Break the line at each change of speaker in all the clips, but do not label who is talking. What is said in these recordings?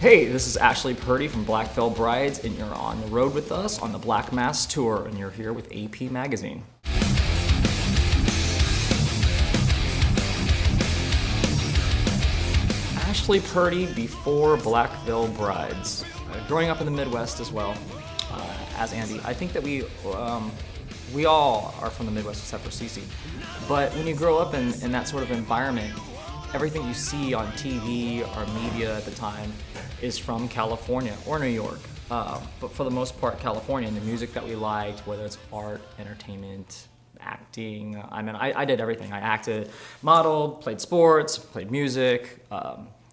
Hey, this is Ashley Purdy from Black Veil Brides, and you're on the road with us on the Black Mass Tour, and you're here with AP Magazine. Ashley Purdy before Black Veil Brides. Growing up in the Midwest as well, as Andy, I think that we all are from the Midwest except for Cece. But when you grow up in that sort of environment, everything you see on TV or media at the time is from California or New York. But for the most part, California, and the music that we liked, whether it's art, entertainment, acting. I did everything. I acted, modeled, played sports, played music,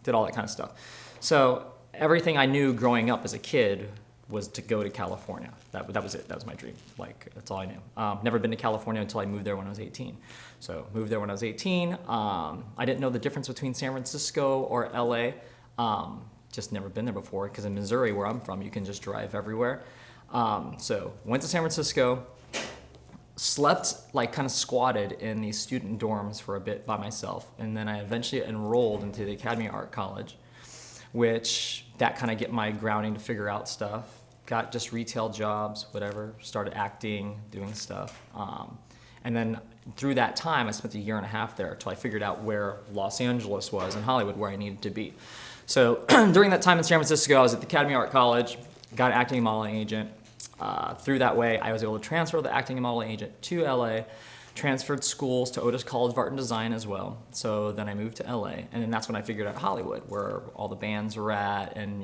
did all that kind of stuff. So everything I knew growing up as a kid was to go to California. That was it. That was my dream. That's all I knew. Never been to California until I moved there when I was 18. So moved there when I was 18. I didn't know the difference between San Francisco or LA. Just never been there before, because in Missouri, where I'm from, you can just drive everywhere. So went to San Francisco, slept, kind of squatted in these student dorms for a bit by myself, and then I eventually enrolled into the Academy Art College, which that kind of get my grounding to figure out stuff. Got just retail jobs, whatever, started acting, doing stuff. And then through that time, I spent a year and a half there until I figured out where Los Angeles was and Hollywood, where I needed to be. So during that time in San Francisco, I was at the Academy Art College, got an acting and modeling agent. Through that way, I was able to transfer the acting and modeling agent to LA, transferred schools to Otis College of Art and Design as well. So then I moved to LA, and then that's when I figured out Hollywood, where all the bands were at, and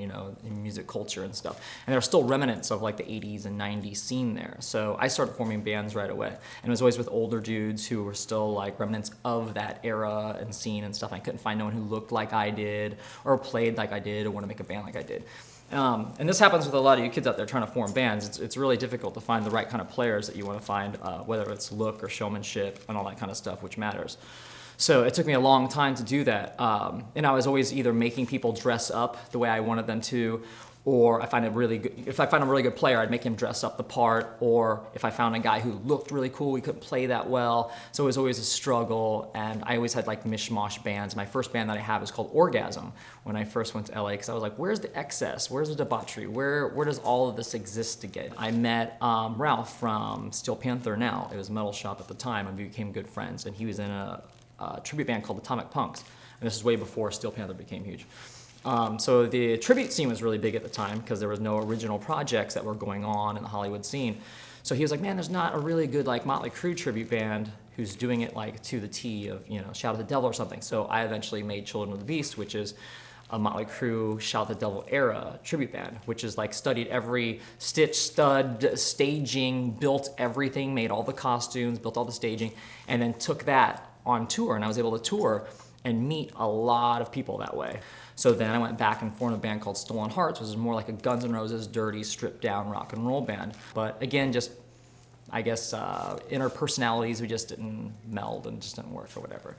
music culture and stuff. And there are still remnants of the 80s and 90s scene there. So I started forming bands right away, and it was always with older dudes who were still remnants of that era and scene and stuff. I couldn't find no one who looked like I did, or played like I did, or wanted to make a band like I did. And this happens with a lot of you kids out there trying to form bands. It's really difficult to find the right kind of players that you want to find, whether it's look or showmanship and all that kind of stuff, which matters. So it took me a long time to do that. And I was always either making people dress up the way I wanted them to, or if I find a really good player, I'd make him dress up the part, or if I found a guy who looked really cool, he couldn't play that well. So it was always a struggle, and I always had mish-moshed bands. My first band that I have is called Orgasm when I first went to LA, because I was like, where's the excess? Where's the debauchery? Where does all of this exist again? I met Ralph from Steel Panther now. It was a metal shop at the time, and we became good friends, and he was in a tribute band called Atomic Punks, and this is way before Steel Panther became huge. So the tribute scene was really big at the time because there was no original projects that were going on in the Hollywood scene. So he was like, man, there's not a really good Motley Crue tribute band who's doing it to the T of, Shout at the Devil or something. So I eventually made Children of the Beast, which is a Motley Crue Shout at the Devil era tribute band, which is studied every stitch, stud, staging, built everything, made all the costumes, built all the staging, and then took that on tour. And I was able to tour and meet a lot of people that way. So then I went back and formed a band called Stolen Hearts, which is more like a Guns N' Roses, dirty, stripped down rock and roll band. But again, just, I guess, inner personalities, we just didn't meld and just didn't work or whatever.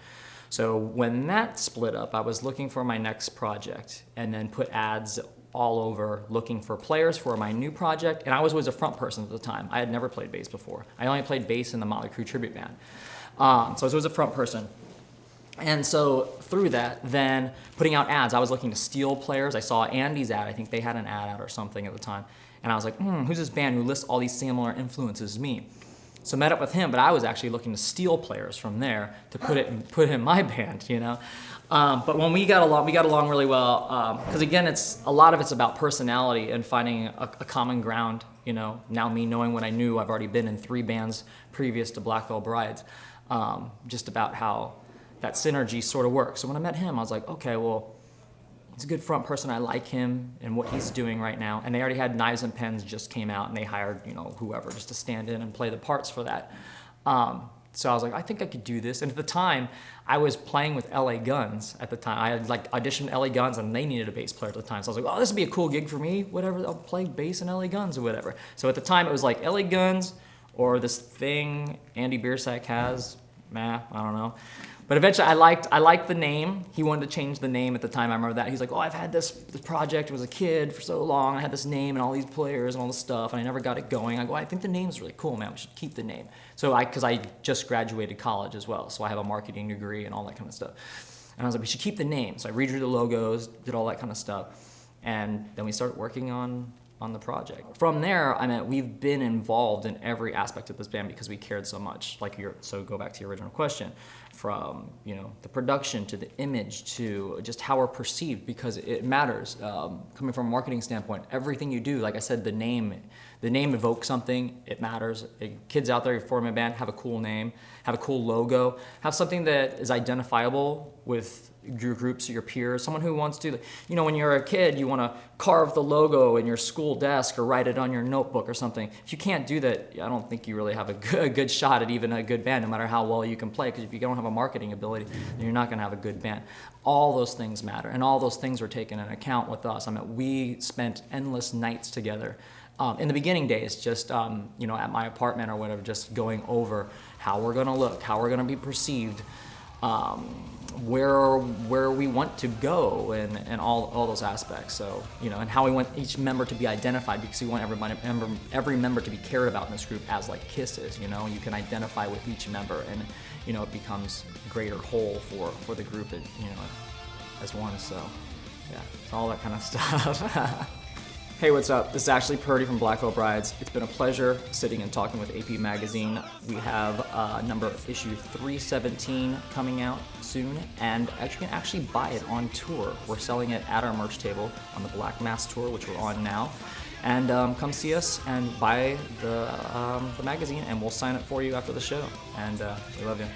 So when that split up, I was looking for my next project and then put ads all over looking for players for my new project. And I was always a front person at the time. I had never played bass before. I only played bass in the Motley Crue tribute band. So I was always a front person. And so through that, then putting out ads, I was looking to steal players. I saw Andy's ad. I think they had an ad out or something at the time. And I was like, who's this band who lists all these similar influences as me? So met up with him, but I was actually looking to steal players from there to put in my band, But when we got along really well, because again, a lot of it's about personality and finding a common ground, Now me knowing what I knew, I've already been in 3 bands previous to Black Veil Brides, just about how that synergy sort of works. So when I met him, I was like, okay, well, he's a good front person. I like him and what he's doing right now. And they already had Knives and Pens just came out, and they hired, whoever just to stand in and play the parts for that. So I was like, I think I could do this. And at the time, I was playing with LA Guns at the time. I had auditioned LA Guns, and they needed a bass player at the time. So I was like, oh, this would be a cool gig for me. Whatever, I'll play bass in LA Guns or whatever. So at the time, it was LA Guns or this thing Andy Biersack has. I don't know. But eventually, I liked the name. He wanted to change the name at the time. I remember that. He's like, oh, I've had this project. I was a kid for so long. I had this name and all these players and all this stuff, and I never got it going. I go, I think the name's really cool, man. We should keep the name. So because I just graduated college as well, so I have a marketing degree and all that kind of stuff. And I was like, we should keep the name. So I redrew the logos, did all that kind of stuff. And then we started working on the project. From there, we've been involved in every aspect of this band because we cared so much. So go back to your original question, from the production to the image to just how we're perceived, because it matters. Coming from a marketing standpoint, everything you do, like I said, the name evokes something. It matters. Kids out there, you're forming a band, have a cool name, have a cool logo, have something that is identifiable with your groups or your peers. Someone who wants to, when you're a kid, you want to carve the logo in your school desk or write it on your notebook or something. If you can't do that, I don't think you really have a good shot at even a good band, no matter how well you can play, because if you don't have a marketing ability, then you're not going to have a good band. All those things matter, and all those things were taken into account with us. We spent endless nights together. In the beginning days, just at my apartment or whatever, just going over how we're gonna look, how we're gonna be perceived, where we want to go, and all those aspects. So and how we want each member to be identified, because we want every member to be cared about in this group as like Kiss is. You can identify with each member, and it becomes a greater whole for the group, as one. So yeah, it's all that kind of stuff. Hey, what's up? This is Ashley Purdy from Black Veil Brides. It's been a pleasure sitting and talking with AP Magazine. We have issue 317 coming out soon, and you can actually buy it on tour. We're selling it at our merch table on the Black Mass tour, which we're on now. And come see us and buy the magazine, and we'll sign it for you after the show. And we love you.